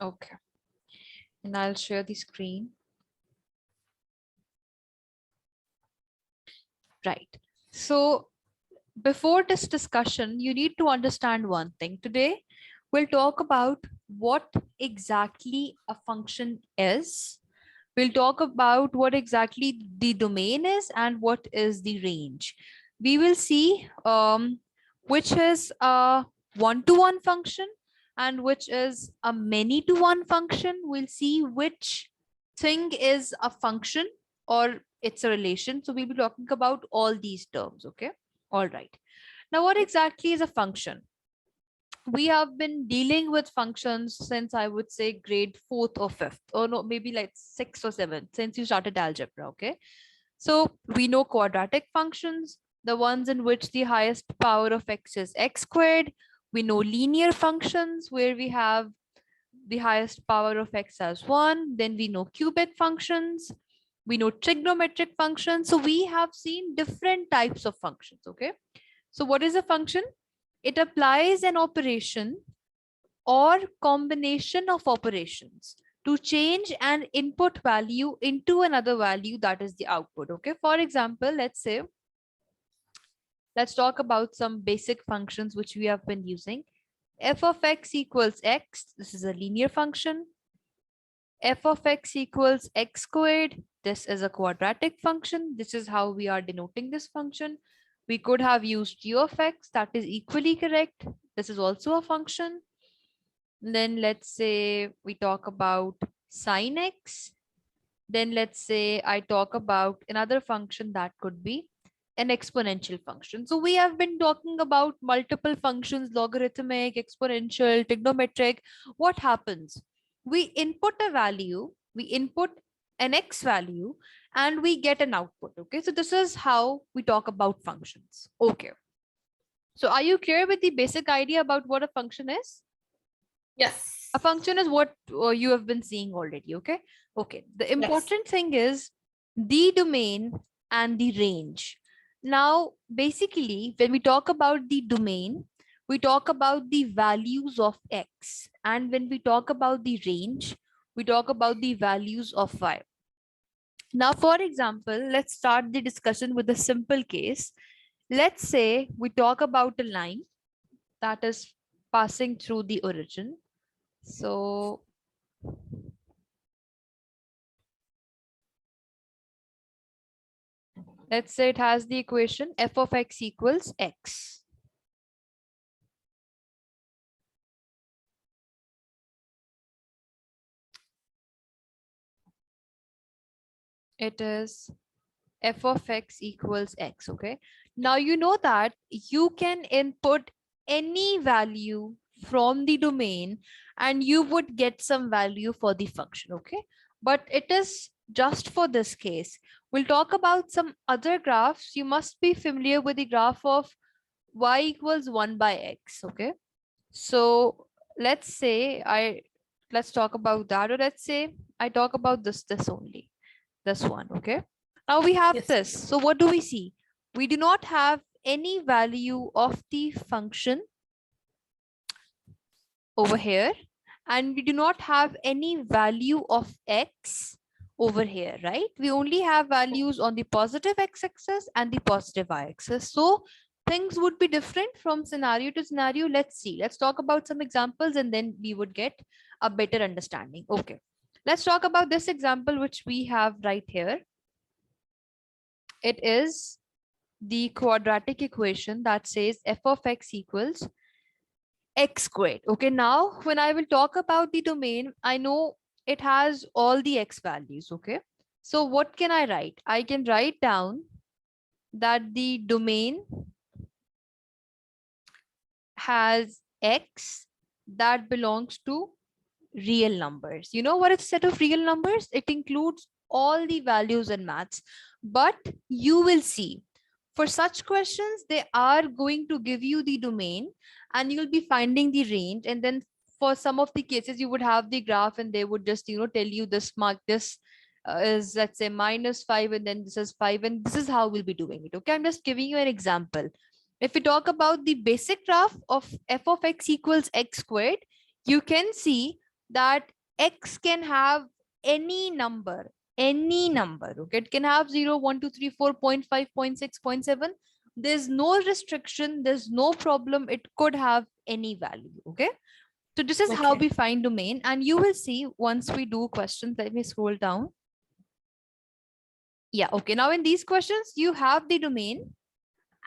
Okay, and I'll share the screen. Right. So before this discussion, you need to understand one thing. Today, we'll talk about what exactly a function is. We'll talk about what exactly the domain is and what is the range. We will see which is a one-to-one function and which is a many-to-one function. We'll see which thing is a function or it's a relation. So we'll be talking about all these terms. Okay. All right. Now, what exactly is a function? We have been dealing with functions since I would say grade fourth or fifth, or no, maybe like sixth or seventh, since you started algebra. Okay. So we know quadratic functions, the ones in which the highest power of x is x squared. We know linear functions where we have the highest power of x as 1. Then we know cubic functions. We know trigonometric functions. So we have seen different types of functions. Okay. So what is a function? It applies an operation or combination of operations to change an input value into another value, that is the output. Okay. For example, let's talk about some basic functions which we have been using. F of x equals x. This is a linear function. F of x equals x squared. This is a quadratic function. This is how we are denoting this function. We could have used g of x. That is equally correct. This is also a function. Then let's say we talk about sine x. Then let's say I talk about another function that could be an exponential function. So we have been talking about multiple functions: logarithmic, exponential, trigonometric. What happens? We input a value, we input an x value, and we get an output. Okay, so this is how we talk about functions. Okay, so are you clear with the basic idea about what a function is? Yes. A function is what you have been seeing already. Okay. Okay. The important thing is the domain and the range. Now, basically, when we talk about the domain, we talk about the values of x. And when we talk about the range, we talk about the values of y. Now, for example, let's start the discussion with a simple case. Let's say we talk about a line that is passing through the origin. So let's say it has the equation f of x equals x. It is f of x equals x. Okay. Now you know that you can input any value from the domain and you would get some value for the function. Okay. But it is just for this case. We'll talk about some other graphs. You must be familiar with the graph of y equals 1 by x. Okay. So let's talk about that, or let's say I talk about this only, this one. Okay. Now we have Yes. this. So what do we see? We do not have any value of the function over here, and we do not have any value of x over here, right? We only have values on the positive x-axis and the positive y-axis. So things would be different from scenario to scenario. Let's see. Let's talk about some examples and then we would get a better understanding. Okay. Let's talk about this example which we have right here. It is the quadratic equation that says f of x equals x squared. Okay, now when I will talk about the domain, I know it has all the x values. Okay, so what can I write? I can write down that the domain has x that belongs to real numbers. You know what is a set of real numbers? It includes all the values in maths, but you will see for such questions, they are going to give you the domain and you'll be finding the range. And then for some of the cases, you would have the graph and they would just, tell you this mark, this is, let's say, -5, and then this is 5. And this is how we'll be doing it. Okay. I'm just giving you an example. If we talk about the basic graph of f of x equals x squared, you can see that X can have any number, okay? It can have 0, 1, 2, 3, 4, 0.5, 0.6, 0.7. There's no restriction, there's no problem. It could have any value, okay? So this is how we find domain, and you will see once we do questions. Let me scroll down. Yeah, okay. Now in these questions, you have the domain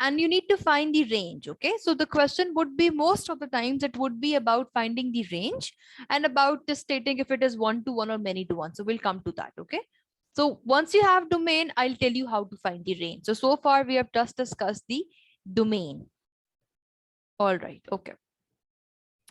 and you need to find the range, okay? So the question would be, most of the times it would be about finding the range and about just stating if it is 1 to 1 or many to 1. So we'll come to that, okay? So once you have domain, I'll tell you how to find the range. So far we have just discussed the domain. All right, okay.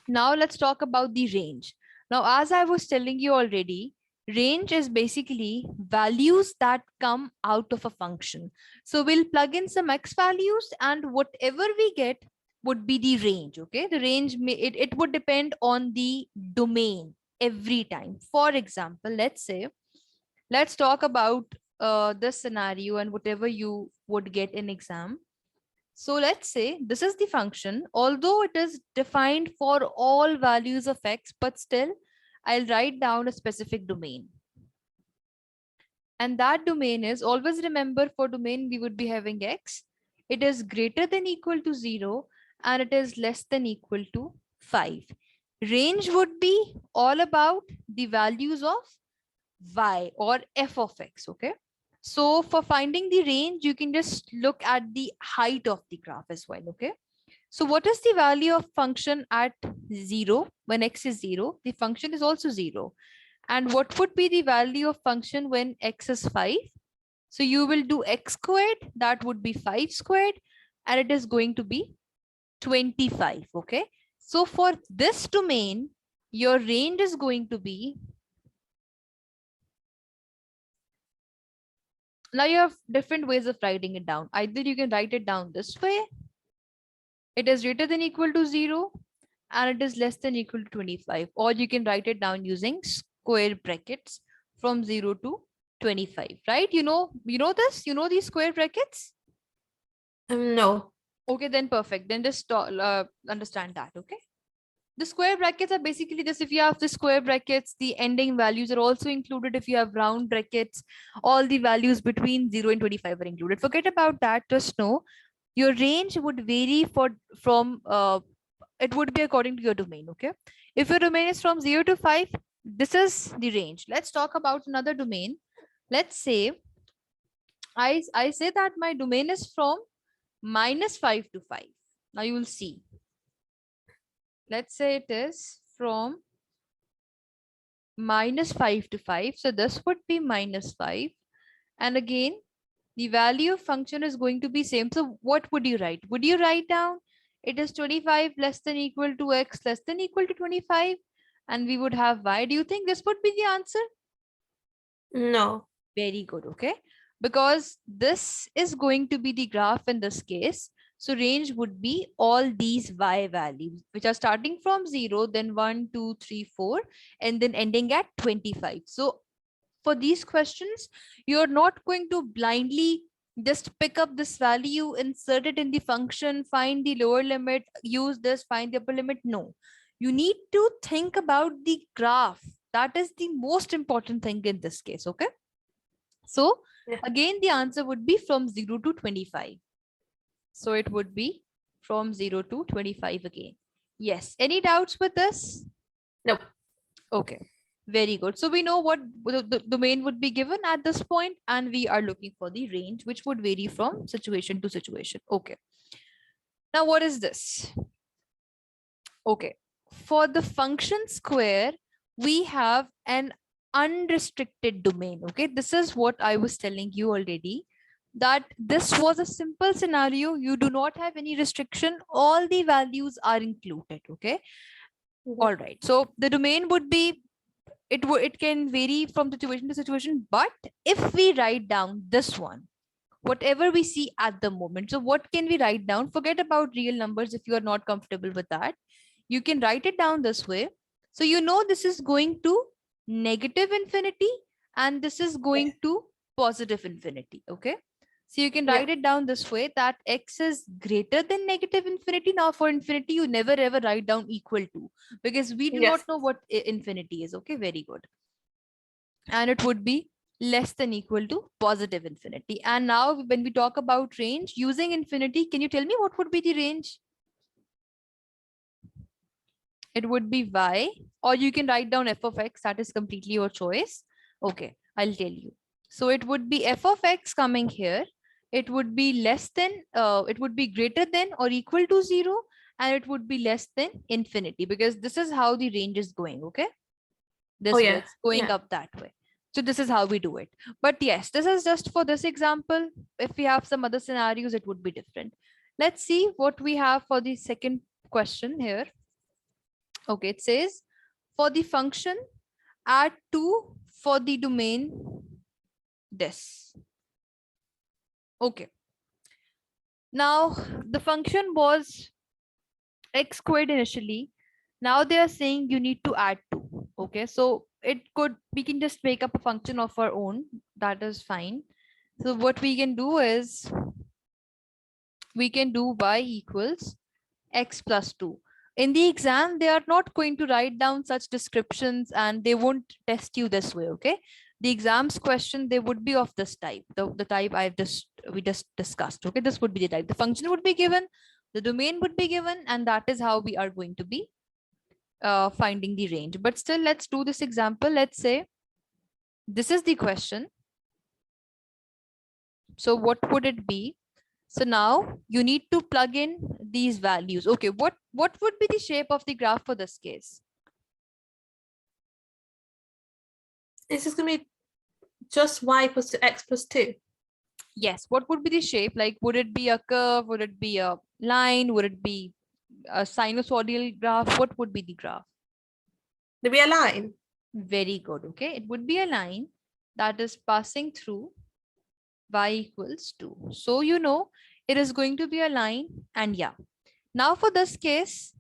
Now let's talk about the range. Now, as I was telling you already, range is basically values that come out of a function. So we'll plug in some X values and whatever we get would be the range, okay? The range, it would depend on the domain every time. For example, let's talk about this scenario and whatever you would get in exam. So let's say this is the function, although it is defined for all values of X, but still I'll write down a specific domain. And that domain is, always remember, for domain we would be having X. It is greater than equal to 0 and it is less than equal to 5. Range would be all about the values of Y or F of X, okay? So for finding the range, you can just look at the height of the graph as well, okay? So what is the value of function at 0? When X is 0, the function is also 0. And what would be the value of function when X is 5? So you will do X squared, that would be 5 squared, and it is going to be 25, okay? So for this domain, your range is going to be, now you have different ways of writing it down. Either you can write it down this way. It is greater than equal to 0 and it is less than equal to 25. Or you can write it down using square brackets from 0 to 25, right? You know this? You know these square brackets? No. Okay, then perfect. Then just understand that, okay? The square brackets are basically this. If you have the square brackets, the ending values are also included. If you have round brackets, all the values between 0 and 25 are included. Forget about that. Just know your range would vary from it would be according to your domain, okay? If your domain is from 0 to 5, this is the range. Let's talk about another domain. Let's say I say that my domain is from -5 to 5. Now you will see. Let's say it is from -5 to 5. So this would be -5. And again, the value of function is going to be same. So what would you write? Would you write down it is 25 less than equal to X less than equal to 25? And we would have Y. Do you think this would be the answer? No. Very good, okay? Because this is going to be the graph in this case. So range would be all these Y values, which are starting from 0, then 1, 2, 3, 4, and then ending at 25. So for these questions, you're not going to blindly just pick up this value, insert it in the function, find the lower limit, use this, find the upper limit. No, you need to think about the graph. That is the most important thing in this case, okay? So again, the answer would be from 0 to 25. So it would be from 0 to 25 again. Yes. Any doubts with this? Nope. Okay. Very good. So we know what the domain would be given at this point, and we are looking for the range, which would vary from situation to situation. Okay. Now, what is this? Okay. For the function square, we have an unrestricted domain. Okay. This is what I was telling you already, that this was a simple scenario. You do not have any restriction. All the values are included. Okay. All right. So the domain would be, it can vary from situation to situation, but if we write down this one, whatever we see at the moment, so what can we write down? Forget about real numbers if you are not comfortable with that. You can write it down this way. So you know this is going to negative infinity and this is going to positive infinity. Okay. So you can Yeah. write it down this way, that x is greater than negative infinity. Now for infinity, you never ever write down equal to, because we do not Yes. know what infinity is. Okay, very good. And it would be less than equal to positive infinity. And now when we talk about range using infinity, can you tell me what would be the range? It would be y, or you can write down f of x. That is completely your choice. Okay, I'll tell you. So it would be f of x coming here. It would be less than, it would be greater than or equal to 0, and it would be less than infinity, because this is how the range is going. Okay, Oh this way yeah. it's going Yeah. up that way. So this is how we do it. But yes, this is just for this example. If we have some other scenarios, it would be different. Let's see what we have for the second question here. Okay, it says for the function add 2 for the domain this. Okay. Now the function was x squared initially. Now they are saying you need to add 2. Okay, so we can just make up a function of our own. That is fine. So what we can do is we can do y equals x plus 2. In the exam, they are not going to write down such descriptions and they won't test you this way. Okay, the exam's question, they would be of this type, the type we just discussed. Okay, this would be the type. The function would be given, the domain would be given, and that is how we are going to be finding the range. But still, let's do this example. Let's say this is the question. So what would it be? So now you need to plug in these values. Okay, what would be the shape of the graph for this case? This is gonna be just y plus x plus 2. Yes, what would be the shape? Like, would it be a curve? Would it be a line? Would it be a sinusoidal graph? What would be the graph? There'll be a line. Very good. Okay, it would be a line that is passing through y equals 2. So you know it is going to be a line. And yeah, now for this case,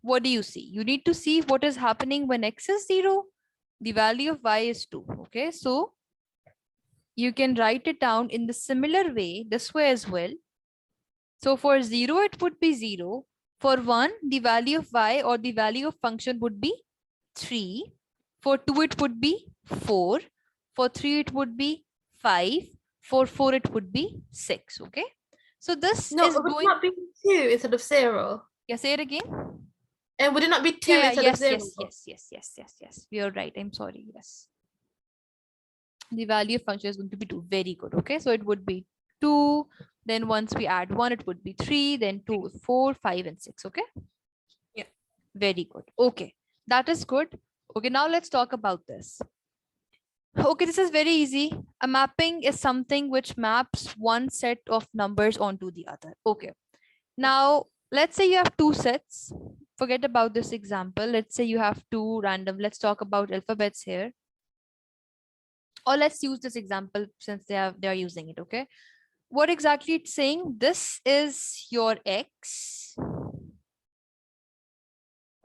what do you see? You need to see what is happening when x is 0. The value of y is 2. Okay, so you can write it down in the similar way, this way as well. So for 0, it would be 0. For 1, the value of y or the value of function would be 3. For 2, it would be 4. For 3, it would be 5. For 4, it would be 6. Okay. So this No, is it would going. not be 2 instead of 0. Yeah, say it again. And would it not be 2 Yeah, instead of yes, 0? yes. You're right. I'm sorry. Yes. The value of function is going to be 2. Very good. Okay. So it would be 2. Then once we add 1, it would be 3. Then 2, 4, 5, and 6. Okay. Yeah. Very good. Okay. That is good. Okay. Now let's talk about this. Okay. This is very easy. A mapping is something which maps one set of numbers onto the other. Okay. Now, let's say you have two sets. Forget about this example. Let's say you have two random. Let's talk about alphabets here. Or let's use this example since they are using it. Okay. What exactly it's saying? This is your x.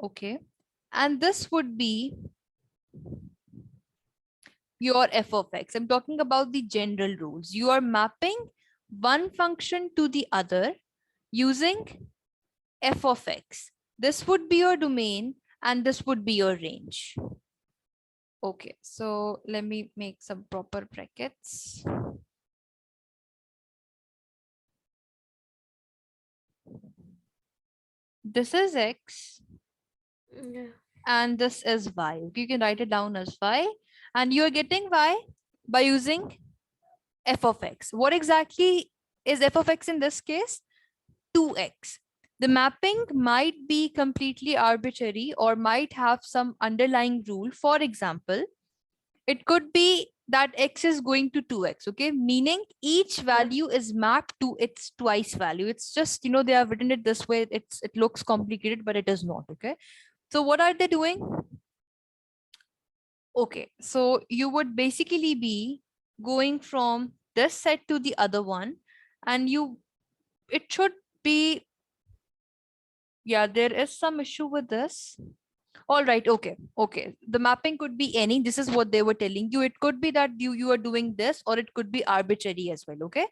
Okay. And this would be your f of x. I'm talking about the general rules. You are mapping one function to the other using f of x. This would be your domain and this would be your range. Okay, so let me make some proper brackets. This is x Yeah. and this is y. You can write it down as y, and you're getting y by using f of x. What exactly is f of x in this case? 2x. The mapping might be completely arbitrary or might have some underlying rule. For example, it could be that x is going to 2x, okay? Meaning each value is mapped to its twice value. It's just, they have written it this way. It looks complicated, but it is not, okay? So what are they doing? Okay, so you would basically be going from this set to the other one, and it should be, yeah, there is some issue with this. All right. Okay. Okay. The mapping could be any. This is what they were telling you. It could be that you are doing this, or it could be arbitrary as well. Okay.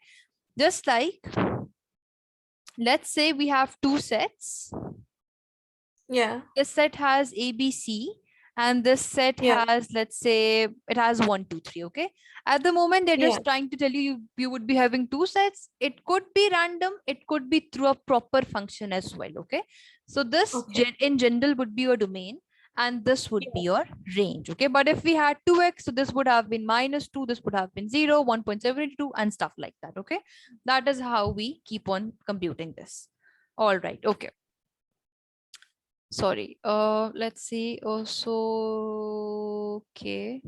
Just like, let's say we have two sets. Yeah. This set has ABC, and this set Yeah. has, let's say it has 1, 2, 3. Okay. At the moment, they're Yeah. just trying to tell you, you would be having two sets. It could be random. It could be through a proper function as well. Okay. So this Okay. in general would be your domain, and this would be Yeah. your range. Okay. But if we had 2x, so this would have been -2, this would have been 0, 1.72, and stuff like that. Okay. That is how we keep on computing this. All right. Okay. Sorry. Let's see. Also, okay.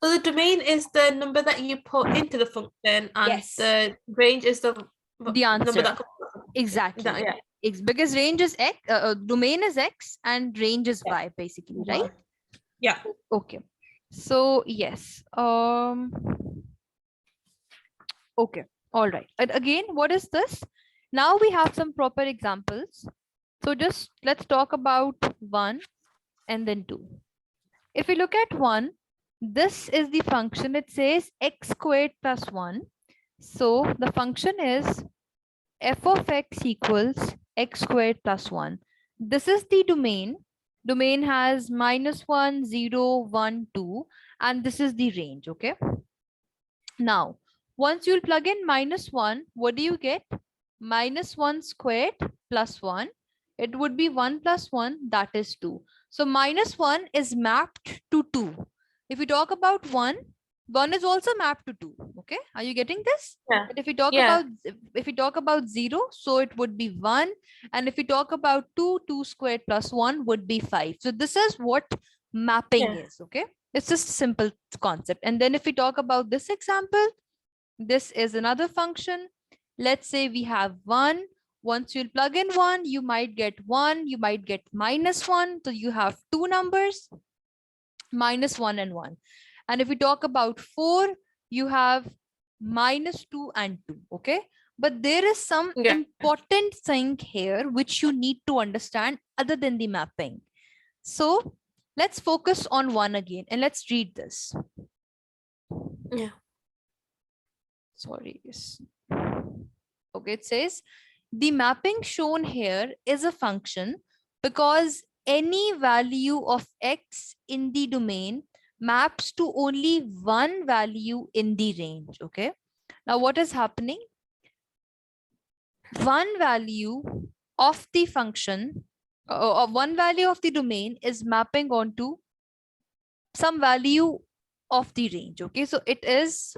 So the domain is the number that you put into the function, and Yes. the range is the The number answer. that comes. Exactly. Yeah. Because range is x, domain is x, and range is Yeah. y, basically, right? Yeah. Okay. So yes. Okay. All right. And again, what is this? Now we have some proper examples. So just let's talk about 1 and then 2. If we look at 1, this is the function. It says x squared plus 1. So the function is f of x equals x squared plus 1. This is the domain. Domain has -1, 0, 1, 2, and this is the range. Okay. Now, once you'll plug in -1, what do you get? -1 squared plus 1. It would be 1 plus 1, that is 2. So -1 is mapped to 2. If we talk about 1, 1 is also mapped to 2. Okay, are you getting this? Yeah. But if we talk about 0, so it would be 1. And if we talk about 2, 2 squared plus 1 would be 5. So this is what mapping is. Okay, it's just a simple concept. And then if we talk about this example, this is another function. Let's say we have 1. Once you plug in 1, you might get 1, you might get -1. So you have two numbers, -1 and 1. And if we talk about 4, you have -2 and 2. Okay. But there is some important thing here which you need to understand other than the mapping. So let's focus on 1 again and let's read this. Yeah. Sorry. Okay, it says the mapping shown here is a function because any value of x in the domain maps to only one value in the range. Okay. Now what is happening? One value of the function, one value of the domain is mapping onto some value of the range. Okay. So it is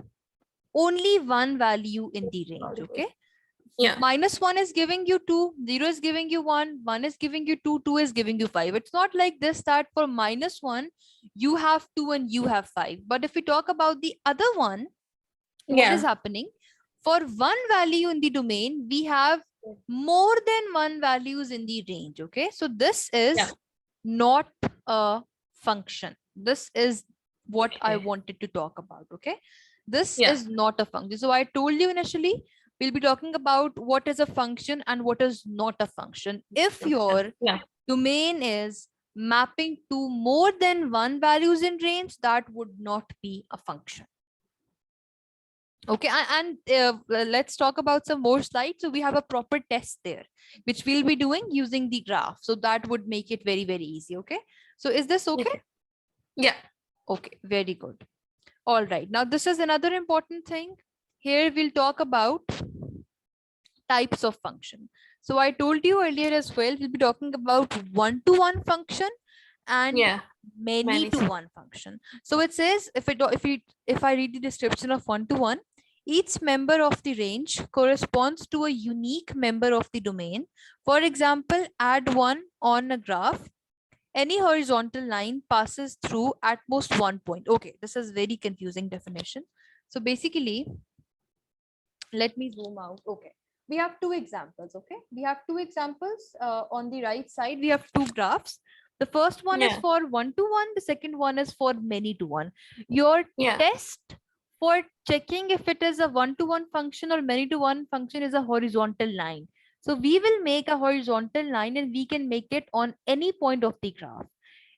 only one value in the range. Okay. Yeah. -1 is giving you 2, 0 is giving you 1, 1 is giving you 2, 2 is giving you 5. It's not like this that for -1 you have 2 and you have 5. But if we talk about the other one, what is happening? For one value in the domain, we have more than one values in the range. Okay, so this is not a function. This is what I wanted to talk about. Okay, this is not a function. So I told you initially, we'll be talking about what is a function and what is not a function. If your domain is mapping to more than one values in range, that would not be a function. Okay, and let's talk about some more slides. So we have a proper test there, which we'll be doing using the graph. So that would make it very, very easy. Okay, so is this okay? Yeah. Okay, very good. All right, now this is another important thing. Here we'll talk about types of function. So I told you earlier as well, we'll be talking about one-to-one function and many-to-one function. So it says, if I read the description of one-to-one, each member of the range corresponds to a unique member of the domain. For example, add 1 on a graph. Any horizontal line passes through at most one point. Okay, this is very confusing definition. So basically, let me zoom out. Okay, we have two examples. Okay, we have two examples. On the right side, we have two graphs. The first one is for one-to-one. The second one is for many-to-one. Your test for checking if it is a one-to-one function or many-to-one function is a horizontal line. So we will make a horizontal line and we can make it on any point of the graph.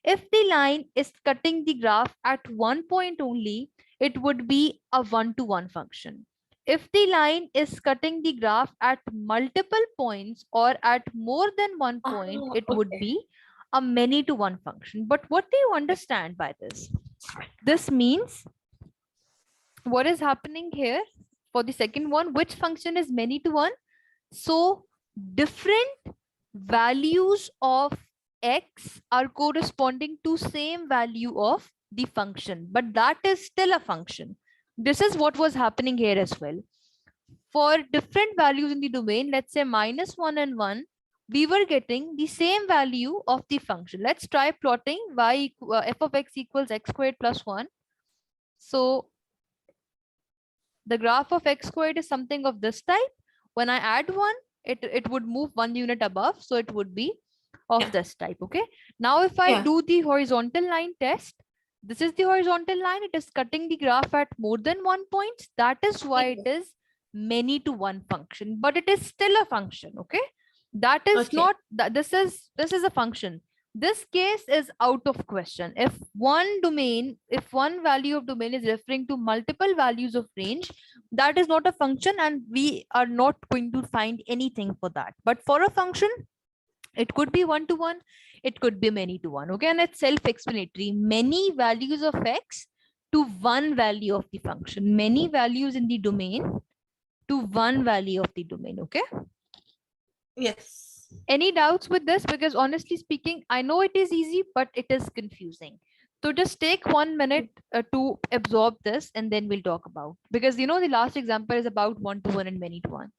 If the line is cutting the graph at one point only, it would be a one-to-one function. If the line is cutting the graph at multiple points or at more than one point, Oh, it would okay. be a many-to-one function. But what do you understand by this? This means what is happening here for the second one, which function is many-to-one? So different values of x are corresponding to same value of the function, but that is still a function. This is what was happening here as well. For different values in the domain, let's say -1 and 1, we were getting the same value of the function. Let's try plotting f of x equals x squared plus 1. So the graph of x squared is something of this type. When I add 1, it would move 1 unit above. So it would be of this type. Okay. Now, if I do the horizontal line test, this is the horizontal line. It is cutting the graph at more than 1 point. That is why it is many to one function, but it is still a function. Okay. That is not that this is a function. This case is out of question. If one value of domain is referring to multiple values of range, that is not a function, and we are not going to find anything for that. But for a function, it could be one to one, it could be many to one. Okay, and it's self-explanatory. Many values of x to one value of the function. Many values in the domain to one value of the domain. Okay. Yes. Any doubts with this? Because honestly speaking, I know it is easy, but it is confusing. So just take 1 minute to absorb this, and then we'll talk about, because the last example is about one to one and many to one.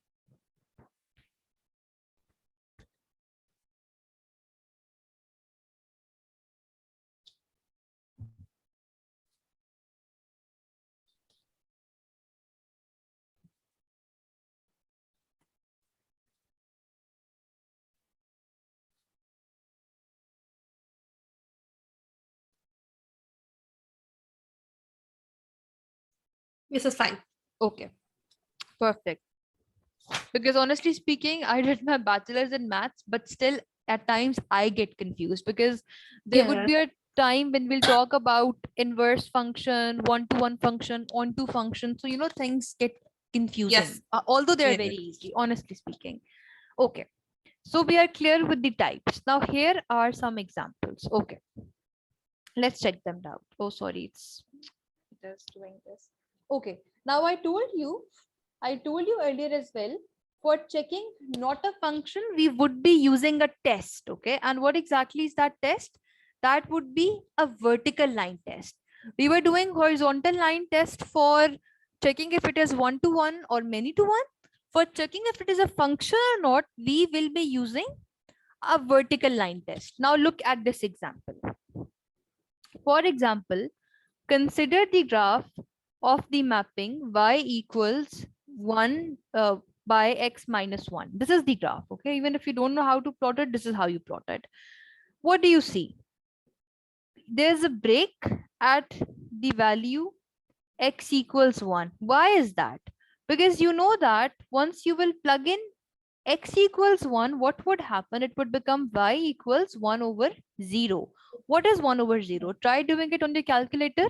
This is fine. Okay, perfect. Because honestly speaking, I did my bachelor's in maths, but still at times I get confused, because there would be a time when we'll talk about inverse function, one-to-one function, onto function. So, things get confusing, although they're very easy, honestly speaking. Okay. So we are clear with the types. Now here are some examples. Okay. Let's check them out. Oh, sorry. It's just doing this. Okay. Now I told you earlier as well, for checking not a function, we would be using a test. Okay. And what exactly is that test? That would be a vertical line test. We were doing horizontal line test for checking if it is one to one or many to one. For checking if it is a function or not, we will be using a vertical line test. Now look at this example. For example, consider the graph of the mapping y equals 1 by x minus 1. This is the graph. Okay. Even if you don't know how to plot it, this is how you plot it. What do you see? There's a break at the value x equals 1. Why is that? Because you know that once you will plug in x equals 1, what would happen? It would become y equals 1 over 0. What is 1 over 0? Try doing it on the calculator.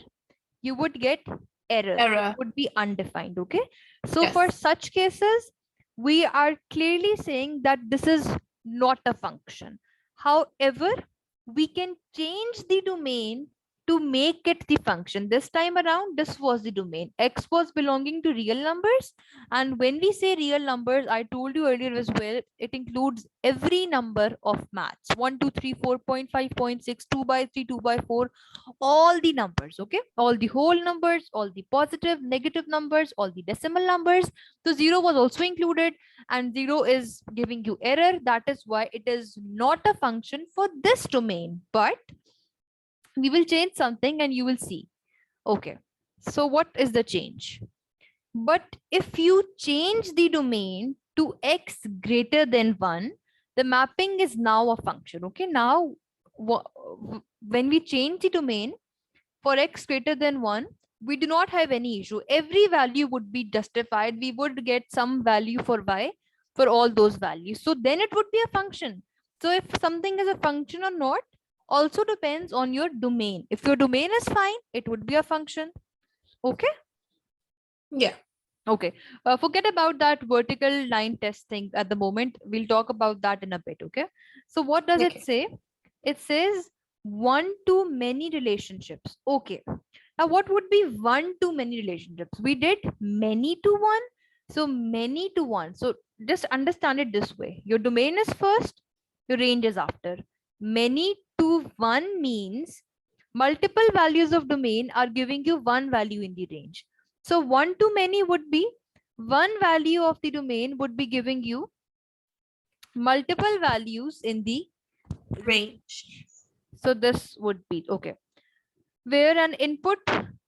You would get error. It would be undefined. Okay. So for such cases, we are clearly saying that this is not a function. However, we can change the domain to make it the function. This time around, this was the domain. X was belonging to real numbers. And when we say real numbers, I told you earlier as well, it includes every number of maths. 1, 2, 3, 4.5, 0.6, 2 by 3, 2 by 4, all the numbers. Okay. All the whole numbers, all the positive, negative numbers, all the decimal numbers. So 0 was also included, and 0 is giving you error. That is why it is not a function for this domain, but we will change something and you will see. Okay. So what is the change? But if you change the domain to x greater than 1, the mapping is now a function. Okay. Now, when we change the domain for x greater than 1, we do not have any issue. Every value would be justified. We would get some value for y for all those values. So then it would be a function. So if something is a function or not, also depends on your domain. If your domain is fine, it would be a function. Okay. Yeah. Okay. Forget about that vertical line test thing at the moment. We'll talk about that in a bit. Okay. So what does it Okay. say? It says one to many relationships. Okay. Now what would be one to many relationships? We did many to one. So many to one. So just understand it this way. Your domain is first, your range is after. Many to one means multiple values of domain are giving you one value in the range. So one to many would be one value of the domain would be giving you multiple values in the Range. so this would be okay. Where an input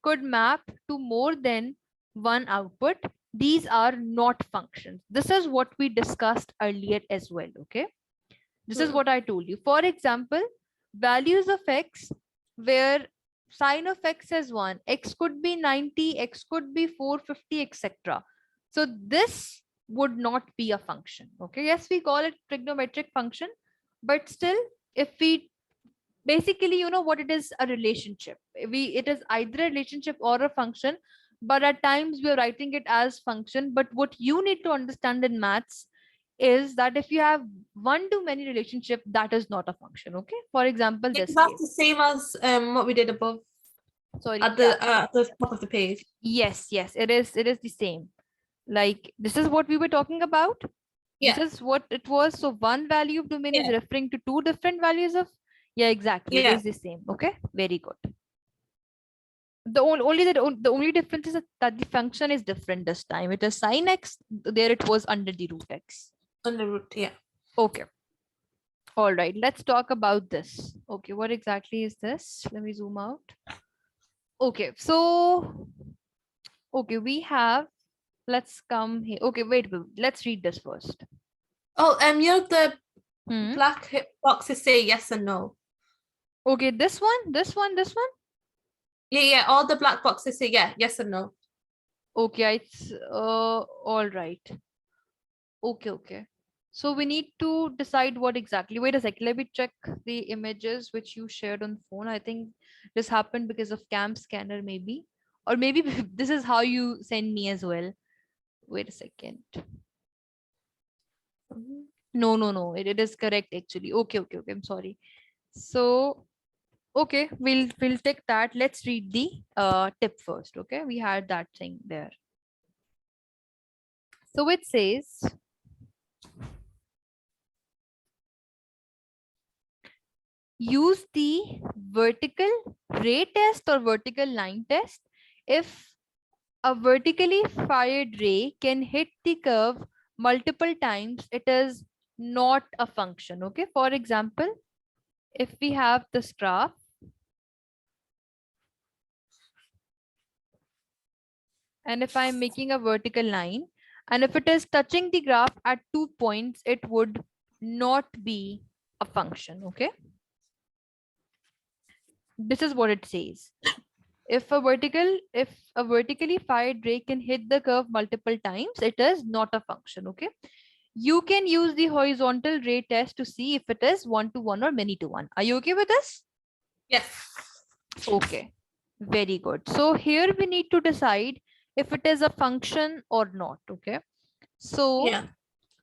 could map to more than one output, these are not functions. This is what we discussed earlier as well. Okay. This is what I told you. For example, values of x where sine of x is 1, x could be 90, x could be 450, etc. So this would not be a function. Okay. Yes, we call it trigonometric function, but still, if we basically, you know what it is, a relationship. It is either a relationship or a function, but at times we are writing it as function. But what you need to understand in maths is that if you have one to many relationship, that is not a function. Okay. For example, Yeah, this that's case. the same as what we did above Sorry. at Yeah. the top of the page. Yes. Yes. It is the same. Like this is what we were talking about. This Yeah. is what it was. So one value of domain is Yeah. referring to two different values of. Yeah. Exactly. It Yeah. is the same. Okay. Very good. The only difference is that the function is different this time. It is sine x. There it was under the root x. Under root. Yeah. Okay. All right. Let's talk about this. Okay. What exactly is this? Let me zoom out. Okay. So, okay, we have. Let's come here. Okay. Wait. Let's read this first. Oh, you know the Hmm. black boxes say yes and no. Okay. This one. This one. This one. Yeah, yeah. All the black boxes say yes and no. Okay. It's all right. Okay. Okay. So we need to decide what exactly. Wait a second. Let me check the images which you shared on phone. I think this happened because of cam scanner, maybe, or maybe this is how you send me as well. Wait a second. No, no, no. It is correct actually. Okay, okay, okay. I'm sorry. So okay, we'll take that. Let's read the tip first. Okay, we had that thing there. So it says use the vertical ray test or vertical line test if a vertically fired ray can hit the curve multiple times, it is not a function. Okay. For example, if we have this graph and if I'm making a vertical line and if it is touching the graph at 2 points, it would not be a function. Okay. This is what it says. If a vertically fired ray can hit the curve multiple times, it is not a function. Okay. You can use the horizontal ray test to see if it is one to one or many to one. Are you okay with this? Yes. Okay, very good. So here we need to decide if it is a function or not. Okay. So, Yeah.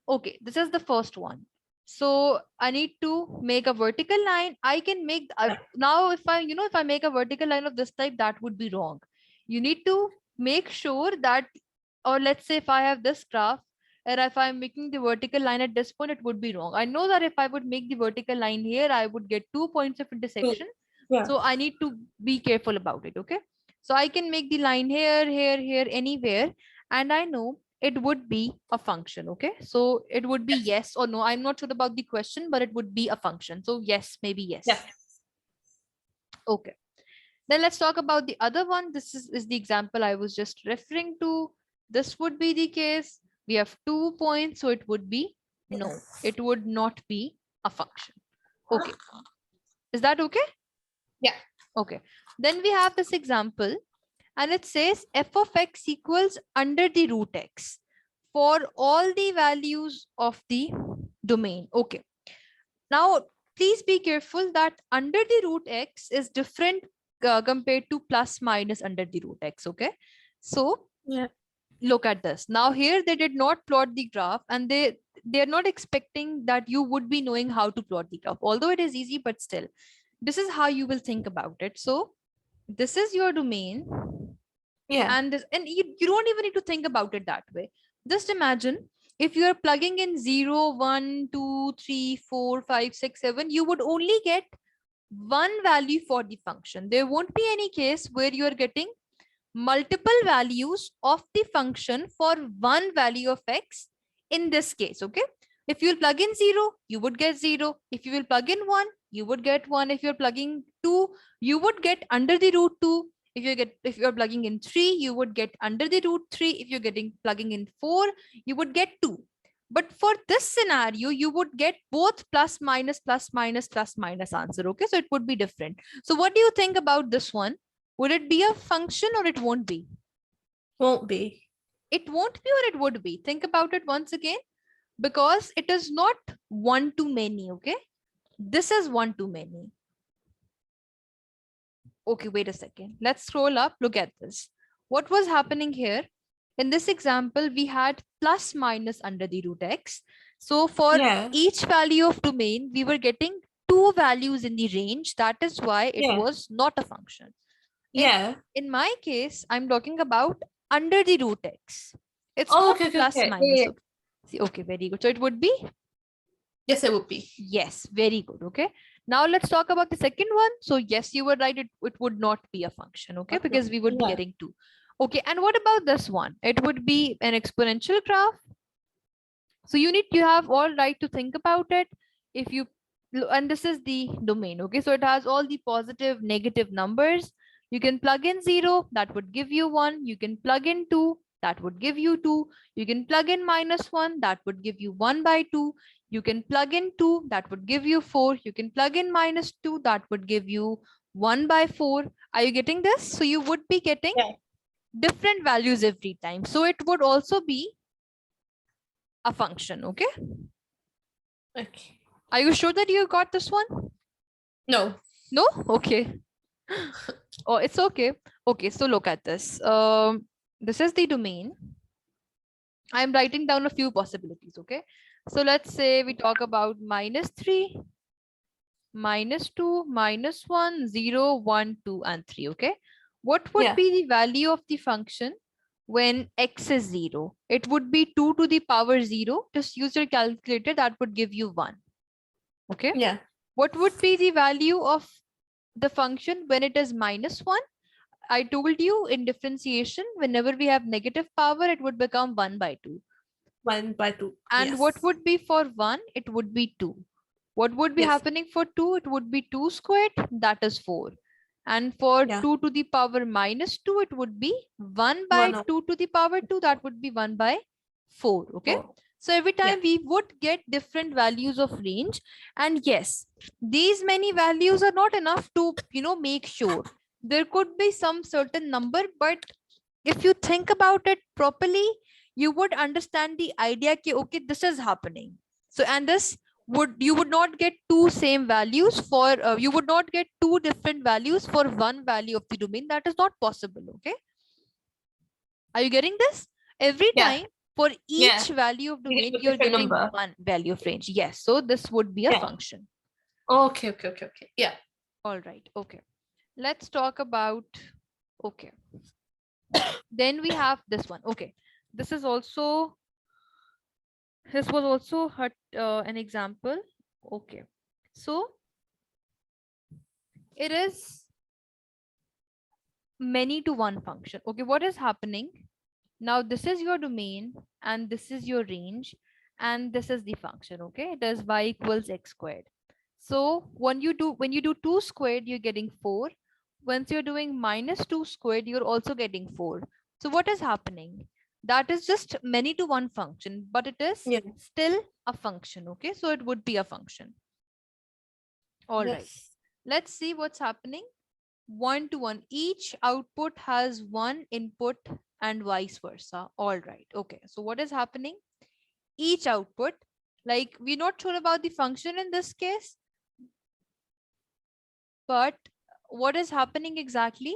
okay, this is the first one. So I need to make a vertical line. I can make now if I make a vertical line of this type, that would be wrong. You need to make sure that, or let's say if I have this graph and if I'm making the vertical line at this point, it would be wrong. I know that if I would make the vertical line here, I would get 2 points of intersection. Yeah. So I need to be careful about it. Okay. So I can make the line here, here, here, anywhere. And I know it would be a function. Okay. So it would be yes or no. I'm not sure about the question, but it would be a function. So yes, maybe yes. Yes. Okay. Then let's talk about the other one. This is the example I was just referring to. This would be the case. We have 2 points, so it would be no. It would not be a function. Okay. Is that okay? Yeah. Okay. Then we have this example and it says f of x equals under the root x for all the values of the domain. Okay. Now, please be careful that under the root x is different compared to plus minus under the root x. Okay, so Yeah. look at this. Now here they did not plot the graph, and they're not expecting that you would be knowing how to plot the graph, although it is easy, but still this is how you will think about it. So this is your domain, Yeah. and you don't even need to think about it that way. Just imagine if you are plugging in 0, 1, 2, 3, 4, 5, 6, 7, you would only get one value for the function. There won't be any case where you are getting multiple values of the function for one value of x in this case. Okay, if you will plug in 0, you would get 0. If you will plug in 1, you would get 1. If you're plugging 2, you would get under the root 2. If you're plugging in 3, you would get under the root 3. If you're plugging in 4, you would get 2. But for this scenario, you would get both plus minus plus minus plus minus answer. Okay, so it would be different. So what do you think about this one? Would it be a function or it won't be? Won't be. It won't be or it would be. Think about it once again, because it is not one to many. Okay, this is one to many. Okay, wait a second. Let's scroll up. Look at this. What was happening here? In this example, we had plus minus under the root x. So for Yeah. each value of domain, we were getting two values in the range. That is why it Yeah. was not a function. Yeah. In my case, I'm talking about under the root x. It's Oh, not okay, okay, plus okay. minus. Yeah. See, okay, very good. So it would be? Yes, it would be. Yes, very good. Okay. Now let's talk about the second one. So yes, you were right. It would not be a function. Okay, because we would be getting 2. Okay, and what about this one? It would be an exponential graph. So you have all right to think about it. If you, and this is the domain. Okay, so it has all the positive, negative numbers. You can plug in 0, that would give you 1. You can plug in 2, that would give you 2. You can plug in -1, that would give you 1/2. You can plug in 2, that would give you 4. You can plug in -2, that would give you 1/4. Are you getting this? So you would be getting different values every time. So it would also be a function. Okay. Okay. Are you sure that you got this one? No. No? Okay. Oh, it's okay. Okay, so look at this. This is the domain. I'm writing down a few possibilities. Okay. So let's say we talk about -3, -2, -1, 0, 1, 2, and 3. Okay. What would be the value of the function when x is 0? It would be 2 to the power 0. Just use your calculator. That would give you 1. Okay. Yeah. What would be the value of the function when it is -1? I told you in differentiation, whenever we have negative power, it would become 1/2. 1/2. And what would be for 1? It would be 2. What would be happening for 2? It would be 2 squared, that is 4. And for 2 to the power -2, it would be 1/2 to the power 2, that would be 1/4. Okay. So every time we would get different values of range. And yes, these many values are not enough to, make sure. There could be some certain number, but if you think about it properly, you would understand the idea that, okay, this is happening. So, and this you would not get two same values for, you would not get two different values for one value of the domain. That is not possible. Okay. Are you getting this? Every time for each value of domain, you're getting one value of range. Yes. So this would be a function. Okay. Yeah. All right. Okay. Let's talk about, okay. Then we have this one. Okay. This was also an example. Okay. So it is many to one function. Okay. What is happening? Now this is your domain and this is your range and this is the function. Okay. It is y equals x squared. So when you do 2 squared, you're getting 4. Once you're doing -2 squared, you're also getting 4. So what is happening? That is just many to one function, but it is still a function. Okay. So it would be a function. All right. Let's see what's happening. 1 to 1. Each output has one input and vice versa. All right. Okay. So what is happening? Each output, like we're not sure about the function in this case, But what is happening exactly?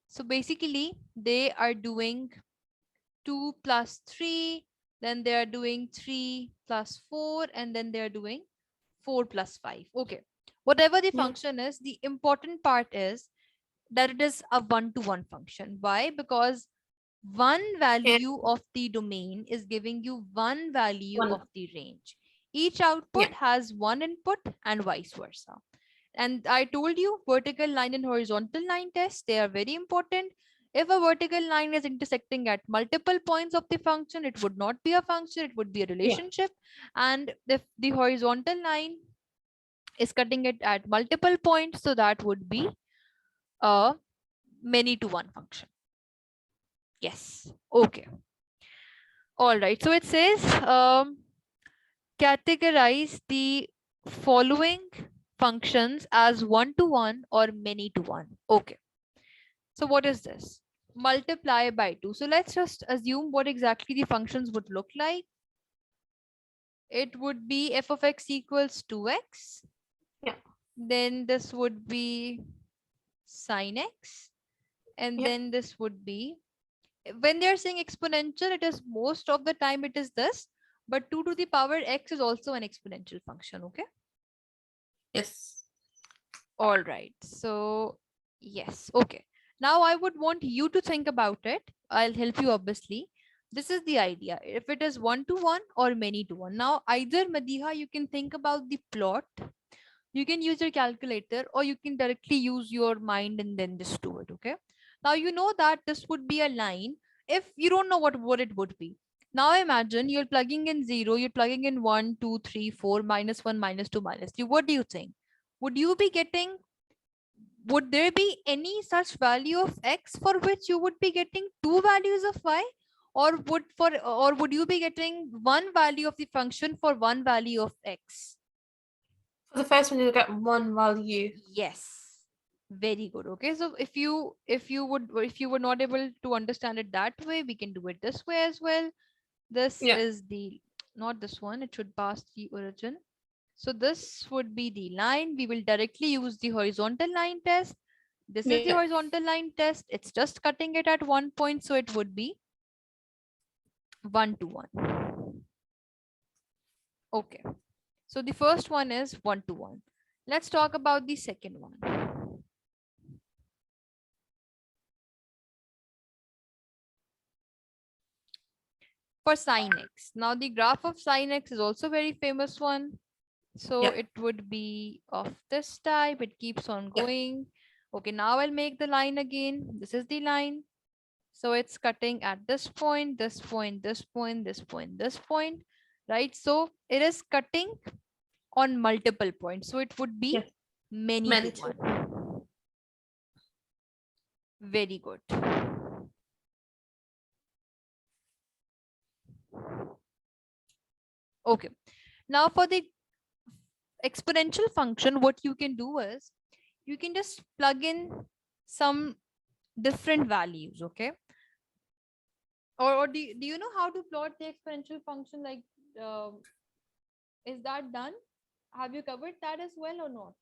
So basically, they are doing 2 plus 3, then they are doing 3 plus 4, and then they are doing 4 plus 5. Okay. Whatever the Yeah. function is, the important part is that it is a one-to-one function. Why? Because one Yeah. value of the domain is giving you one value One. of the range. Each output Yeah. has one input and vice versa. And I told you vertical line and horizontal line tests, they are very important. If a vertical line is intersecting at multiple points of the function, it would not be a function, it would be a Yeah. relationship. And if the horizontal line is cutting it at multiple points, so that would be a many to one function. Yes. Okay. All right. So it says categorize the following functions as one to one or many to one. Okay. So what is this? Multiply by 2. So let's just assume what exactly the functions would look like. It would be f of x equals 2x. Yeah. Then this would be sine x. And Yeah. then this would be, when they're saying exponential, it is most of the time it is this, but 2 to the power x is also an exponential function. Okay. Yes. All right. So yes. Okay. Now I would want you to think about it. I'll help you obviously. This is the idea. If it is one to one or many to one. Now either Madiha, you can think about the plot. You can use your calculator or you can directly use your mind and then just do it. Okay. Now you know that this would be a line. If you don't know what it would be. Now imagine you're plugging in 0, you're plugging in 1, 2, 3, 4, minus 1, minus 2, minus 3. What do you think? Would you be getting, would there be any such value of x for which you would be getting two values of y, or would you be getting one value of the function for one value of x? For the first one, you'll get one value. Yes, very good. Okay, so if you were not able to understand it that way, we can do it this way as well. This Yeah. is the, not this one, it should pass the origin. So this would be the line. We will directly use the horizontal line test. This is the Yeah. horizontal line test. It's just cutting it at one point. So it would be 1 to 1. Okay. So the first one is 1 to 1. Let's talk about the second one. For sine x. Now the graph of sine x is also very famous one. So Yeah. it would be of this type. It keeps on Yeah. going. Okay, now I'll make the line again. This is the line. So it's cutting at this point, this point, this point, this point, this point, right? So it is cutting on multiple points. So it would be Yeah. many to Many to. one. Very good. Okay. Now for the exponential function, what you can do is you can just plug in some different values, okay? Or do you know how to plot the exponential function? Like, is that done? Have you covered that as well or not?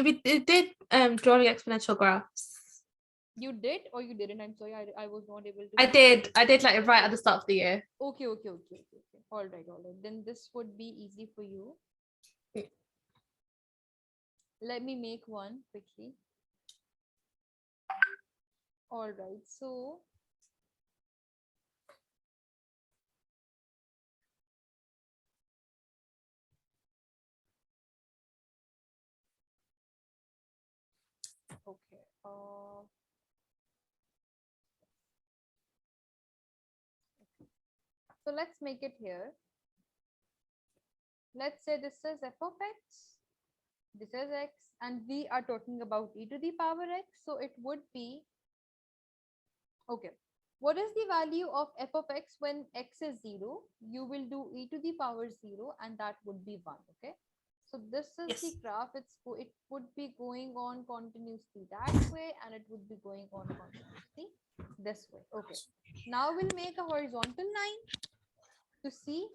We did drawing exponential graphs. You did or you didn't? I'm sorry, I was not able to. I did like right at the start of the year. Okay. All right. Then this would be easy for you. Yeah. Let me make one quickly. All right. So okay. So let's make it here. Let's say this is f of x, this is x, and we are talking about e to the power x. So it would be, okay, what is the value of f of x when x is 0? You will do e to the power 0 and that would be 1. Okay. So this is Yes. the graph. It would be going on continuously that way and it would be going on continuously this way. Okay. Now we'll make a horizontal line to see.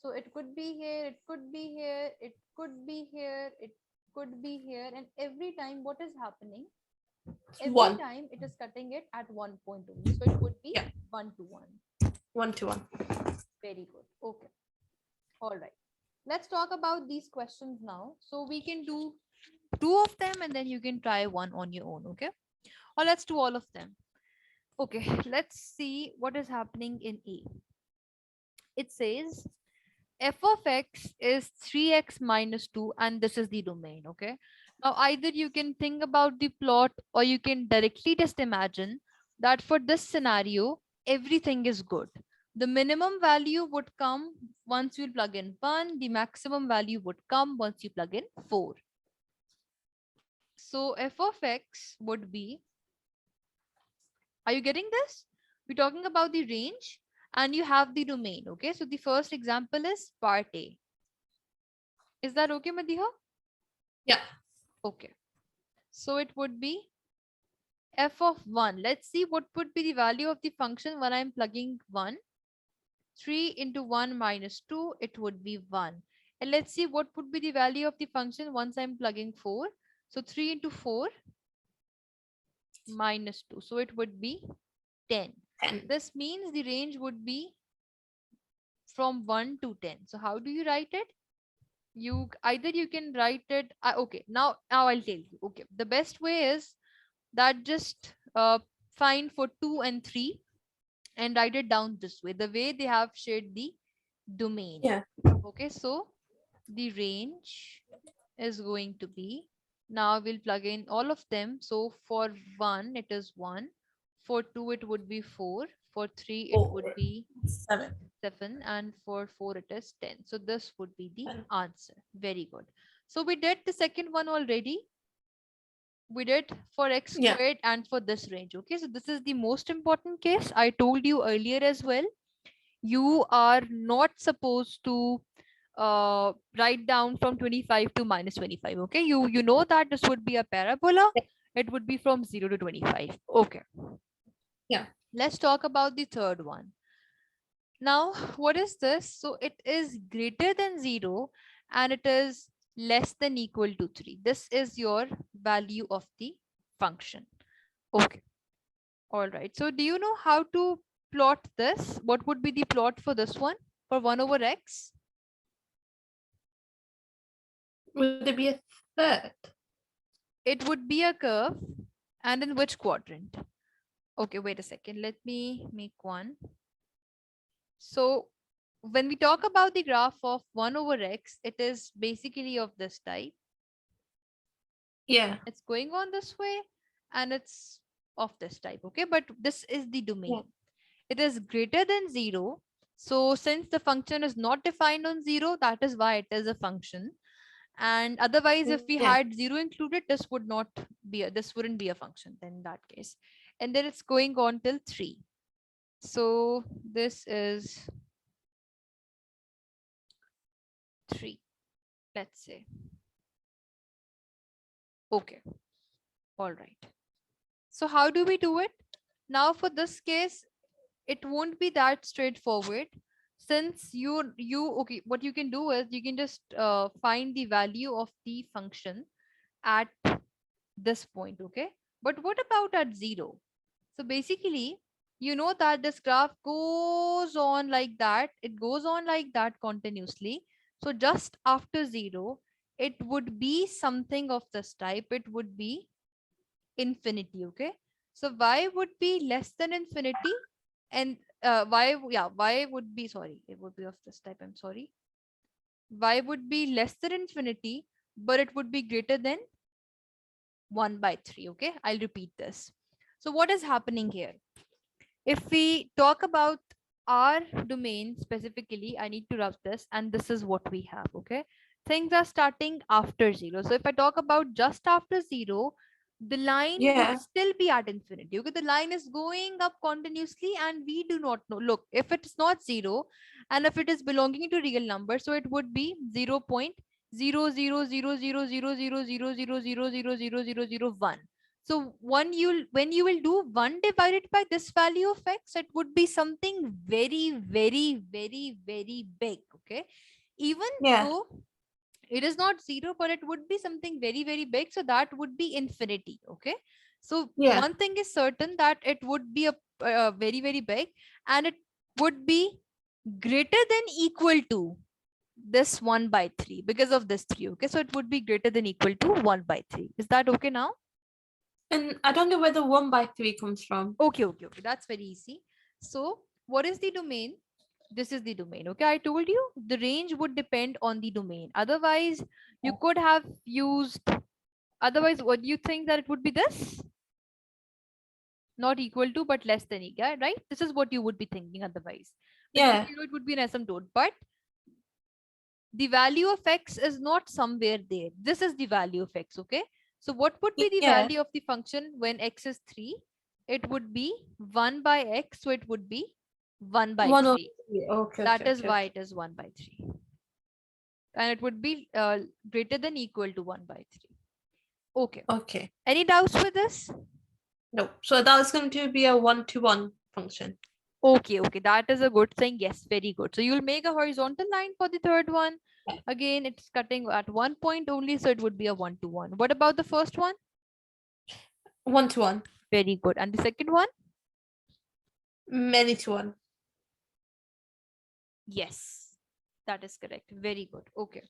So it could be here, it could be here, it could be here, it could be here, and every time what is happening? Every 1. time it is cutting it at one point only. So it would be Yeah. 1 to 1. 1 to 1. Very good. Okay. All right. Let's talk about these questions now. So we can do two of them and then you can try one on your own. Okay. Or let's do all of them. Okay. Let's see what is happening in A. It says f of x is 3x minus 2 and this is the domain. Okay. Now either you can think about the plot or you can directly just imagine that for this scenario everything is good. The minimum value would come once you plug in 1, the maximum value would come once you plug in 4. So f of x would be, are you getting this? We're talking about the range and you have the domain. Okay, so the first example is part A. Is that okay, Madiha? Yeah. Okay. So it would be f of 1. Let's see what would be the value of the function when I'm plugging 1. 3 into 1 minus 2, it would be 1. And let's see what would be the value of the function once I'm plugging 4. So 3 into 4 minus 2. So it would be 10. 10. This means the range would be from 1 to 10. So how do you write it? You either you can write it. Okay, now I'll tell you. Okay, the best way is that just find for 2 and 3 and write it down this way, the way they have shared the domain. Yeah. Okay, so the range is going to be, now we'll plug in all of them. So for 1 it is 1, for 2 it would be 4, for 3 it would 4. be 7. 7, and for 4 it is 10. So this would be the 10. answer. Very good. So we did the second one already. We did for x Yeah. squared and for this range. Okay, so this is the most important case. I told you earlier as well, you are not supposed to write down from 25 to minus 25. Okay, you know that this would be a parabola. It would be from 0 to 25. Okay. Yeah. Let's talk about the third one. Now, what is this? So it is greater than 0 and it is less than equal to 3. This is your value of the function. Okay. All right. So do you know how to plot this? What would be the plot for this one? For 1 over x? Would there be a third? It would be a curve. And in which quadrant? Okay, wait a second. Let me make one. So when we talk about the graph of 1 over x, it is basically of this type. Yeah. It's going on this way and it's of this type. Okay, but this is the domain. Yeah. It is greater than 0. So since the function is not defined on 0, that is why it is a function. And otherwise, if we Yeah. had 0 included, this would not be this wouldn't be a function then in that case. And then it's going on till 3. So this is 3, let's say. Okay. All right. So how do we do it? Now for this case, it won't be that straightforward. Since okay, what you can do is you can just find the value of the function at this point. Okay, but what about at 0? So basically, you know that this graph goes on like that. It goes on like that continuously. So just after 0, it would be something of this type. It would be infinity. Okay, so y would be less than infinity, and y would be, sorry, it would be of this type, I'm sorry. Y would be less than infinity, but it would be greater than 1 by 3. Okay, I'll repeat this. So what is happening here? If we talk about our domain specifically, I need to rub this, and this is what we have. Okay, things are starting after 0. So if I talk about just after 0, the line would still be at infinity. Okay, the line is going up continuously and we do not know. Look, if it's not 0 and if it is belonging to real number, so it would be 0.000000000000001. So when you will do 1 divided by this value of x, it would be something very, very, very, very big. Okay. Even Yeah. though it is not 0, but it would be something very, very big. So that would be infinity. Okay. So Yeah. one thing is certain, that it would be a very, very big, and it would be greater than equal to this 1 by 3 because of this 3. Okay. So it would be greater than equal to 1 by 3. Is that okay now? And I don't know where the 1 by 3 comes from. Okay. Okay. Okay. That's very easy. So what is the domain? This is the domain. Okay. I told you the range would depend on the domain. Otherwise, you could have used, otherwise, what do you think that it would be this? Not equal to, but less than equal, right? This is what you would be thinking otherwise. Because Yeah. it would be an asymptote. But the value of x is not somewhere there. This is the value of x. Okay. So what would be the Yeah. value of the function when x is 3? It would be 1 by x. So it would be 1 by 1 over 3. 3. Okay. That Okay. is Okay. why it is 1 by 3. And it would be greater than equal to 1 by 3. Okay. Okay. Any doubts with this? No. So that is going to be a 1-to-1 function. Okay, okay. That is a good thing. Yes, very good. So you'll make a horizontal line for the third one. Again, it's cutting at 1 point only, so it would be a 1-to-1. What about the first one? 1-to-1. Very good. And the second one? Many-to-1. Yes, that is correct. Very good. Okay.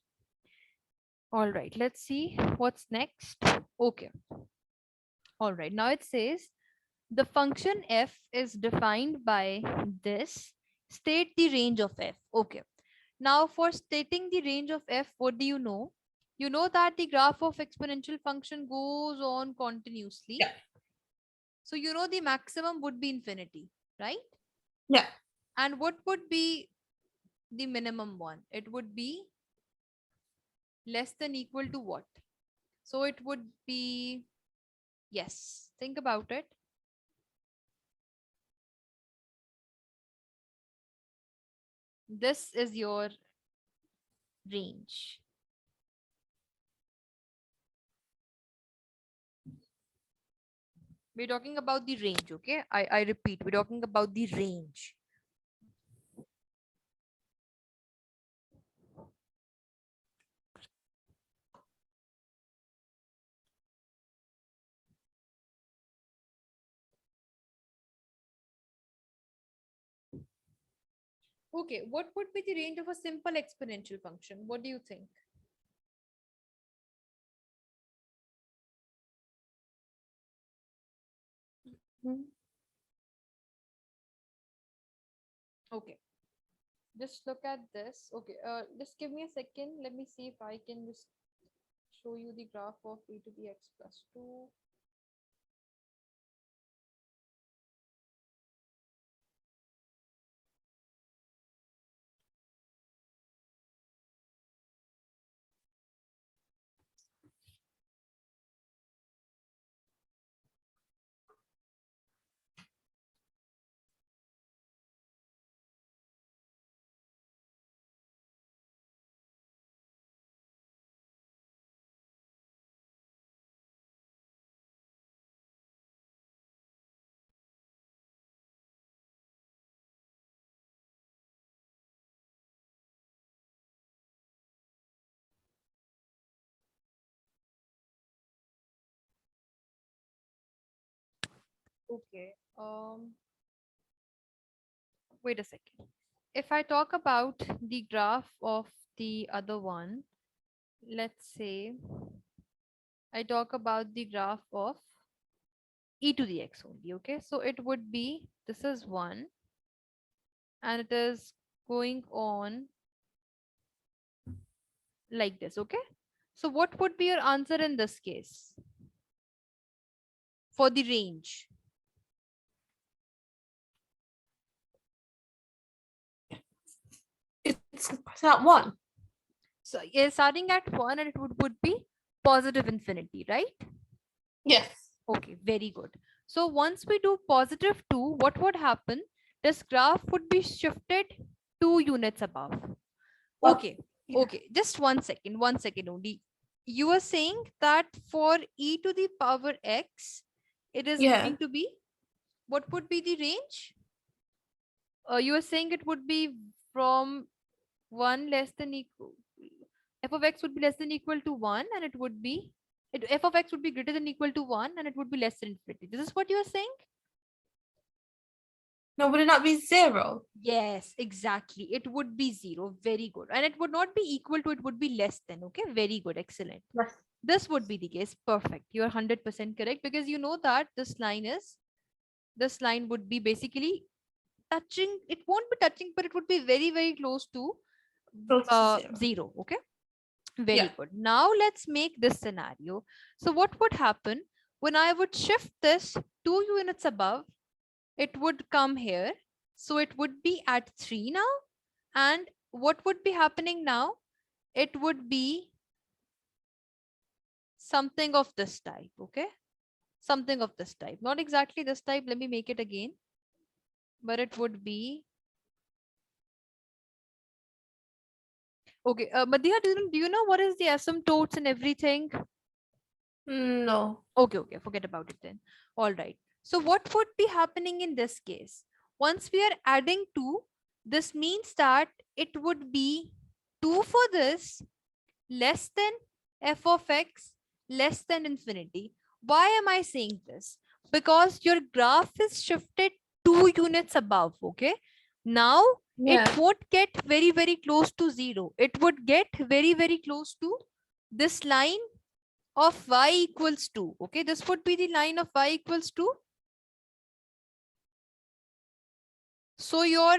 All right. Let's see what's next. Okay. All right. Now it says the function f is defined by this. State the range of f. Okay. Now for stating the range of f, what do you know? You know that the graph of exponential function goes on continuously. Yeah. So you know the maximum would be infinity, right? Yeah. And what would be the minimum one? It would be less than equal to what? So it would be, yes, think about it. This is your range. We're talking about the range, okay? I repeat, we're talking about the range. Okay, what would be the range of a simple exponential function? What do you think? Okay, just look at this. Okay, just give me a second. Let me see if I can just show you the graph of e to the x plus 2. Okay, wait a second. If I talk about the graph of the other one, let's say I talk about the graph of e to the x only. Okay, so it would be, this is 1 and it is going on like this. Okay, so what would be your answer in this case for the range? It's at 1. So it's starting at 1 and it would be positive infinity, right? Yes. Okay, very good. So once we do positive 2, what would happen? This graph would be shifted 2 units above. Okay, Yeah. okay, just 1 second only. You are saying that for e to the power x, it is Yeah. going to be, what would be the range? You are saying it would be from 1 less than equal, f of x would be less than equal to 1, and it would be, f of x would be greater than equal to 1, and it would be less than infinity. This is what you are saying? No, would it not be 0? Yes, exactly. It would be 0. Very good. And it would not be equal to, it would be less than. Okay, very good. Excellent. Yes. This would be the case. Perfect. You're 100% correct, because you know that this line would be basically touching, it won't be touching, but it would be very, very close to Close to 0. 0. Okay, very Yeah. good. Now let's make this scenario. So what would happen when I would shift this 2 units above? It would come here. So it would be at 3 now. And what would be happening now? It would be something of this type. Okay, something of this type. Not exactly this type. Let me make it again. But it would be, okay, Madhya, do you know what is the asymptotes and everything? No. Okay, okay, forget about it then. All right. So what would be happening in this case? Once we are adding 2, this means that it would be 2 for this, less than f of x, less than infinity. Why am I saying this? Because your graph is shifted 2 units above, okay? Now, Yeah. it won't get very, very close to 0. It would get very, very close to this line of y equals 2. Okay, this would be the line of y equals 2. So your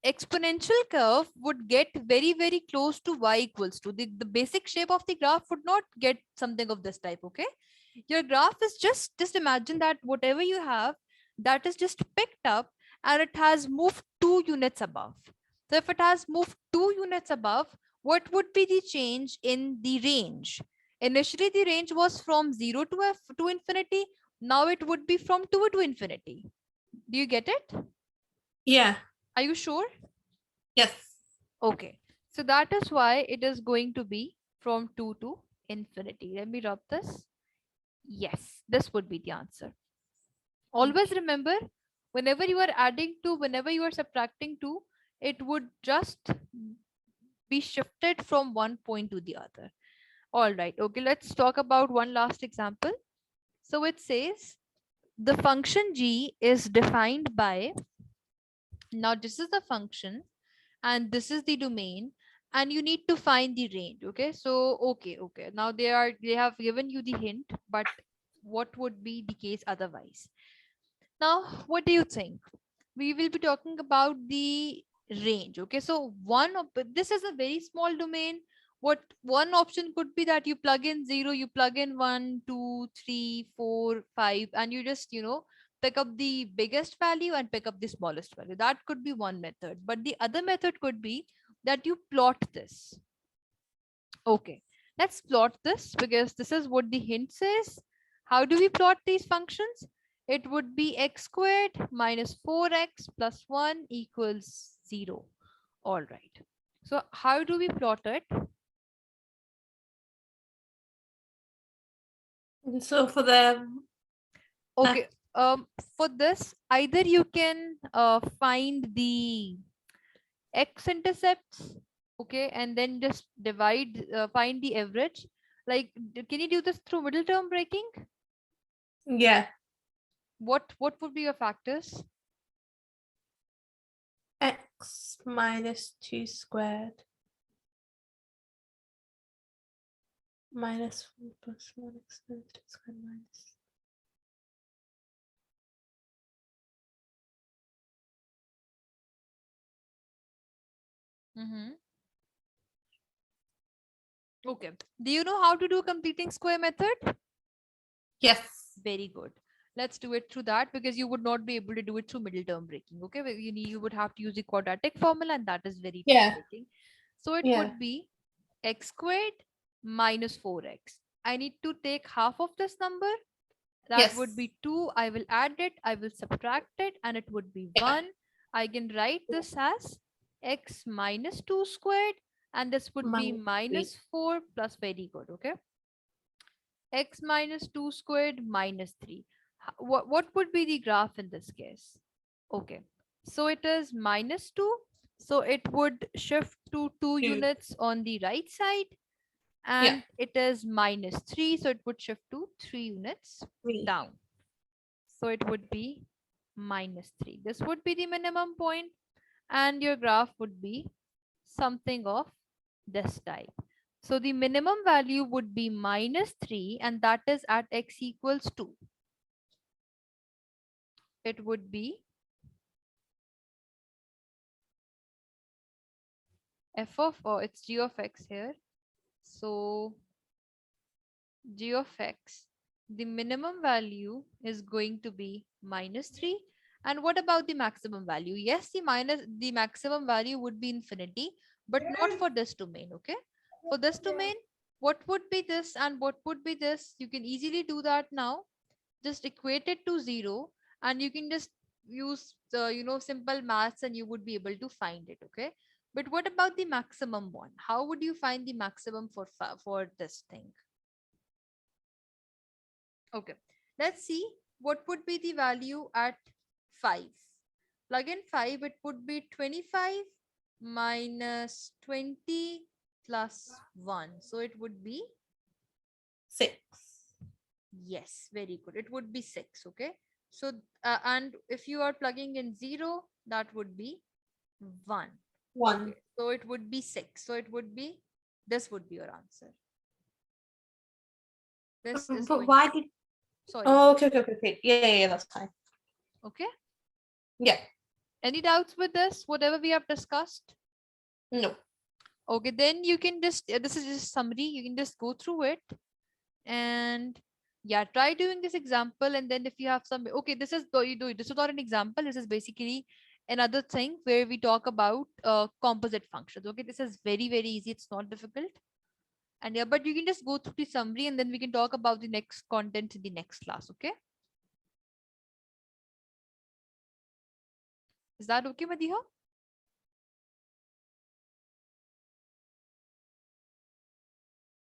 exponential curve would get very, very close to y equals 2. The basic shape of the graph would not get something of this type. Okay, your graph is just imagine that whatever you have, that is just picked up and it has moved 2 units above. So if it has moved 2 units above, what would be the change in the range? Initially the range was from 0 to f to infinity. Now it would be from 2 to infinity. Do you get it? Yeah. Are you sure? Yes. Okay, so that is why it is going to be from 2 to infinity. Let me rub this. Yes, this would be the answer. Always remember, whenever you are adding 2, whenever you are subtracting 2, it would just be shifted from one point to the other. All right, okay, let's talk about one last example. So it says the function g is defined by, now this is the function and this is the domain, and you need to find the range. Okay, so okay, now they have given you the hint, but what would be the case otherwise? Now what do you think? We will be talking about the range. Okay, so this is a very small domain. What one option could be that you plug in 0, you plug in 1, 2, 3, 4, 5, and you just pick up the biggest value and pick up the smallest value. That could be one method, but the other method could be that you plot this. Okay, let's plot this because this is what the hint says. How do we plot these functions? It would be x squared minus 4x plus 1 equals 0. All right. So how do we plot it? And so for the Okay. For this, either you can find the x-intercepts, okay, and then just divide, find the average. Like, can you do this through middle term breaking? yeah, What would be your factors? x minus 2 squared minus 4 plus 1 x minus 2 squared minus. Mm-hmm. Okay. Do you know how to do completing square method? Yes. Very good. Let's do it through that because you would not be able to do it through middle term breaking. Okay. You would have to use the quadratic formula, and that is very Yeah. frustrating. So it Yeah. would be x squared minus 4x. I need to take half of this number. That Yes. would be 2. I will add it. I will subtract it, and it would be Yeah. 1. I can write this as x minus 2 squared, and this would be minus 4 plus, very good. Okay. X minus 2 squared minus 3. What would be the graph in this case? Okay. So it is minus 2, So it would shift to 2 2. units on the right side, Yeah. and it is -3. So it would shift to 3 units 3. down. So it would be -3. This would be the minimum point, and your graph would be something of this type. So the minimum value would be -3, and that is at x equals 2. It would be f of, oh, it's g of x here. So g of x, the minimum value is going to be -3. And what about the maximum value? Yes, the maximum value would be infinity, but not for this domain. Okay, for this domain, what would be this and what would be this? You can easily do that now. Just equate it to 0, and you can just use the simple maths, and you would be able to find it. Okay, but what about the maximum one? How would you find the maximum for this thing? Okay, let's see what would be the value at 5. Plug in 5, it would be 25 minus 20 plus 1. So it would be, 6. yes, very good. It would be 6. Okay. So, and if you are plugging in 0, that would be 1. 1. Okay. So it would be 6. So it would be, this would be your answer. This is But going, why did? sorry. Oh, okay. Yeah, that's fine. Okay. Yeah. Any doubts with this? Whatever we have discussed? No. Okay, then you can just, this is just summary. You can just go through it, and yeah, try doing this example. And then if you have some, okay, this is, though you do it, this is not an example. This is basically another thing where we talk about composite functions. Okay, this is very, very easy. It's not difficult. And yeah, but you can just go through the summary, and then we can talk about the next content in the next class. Okay. Is that okay, Madiha?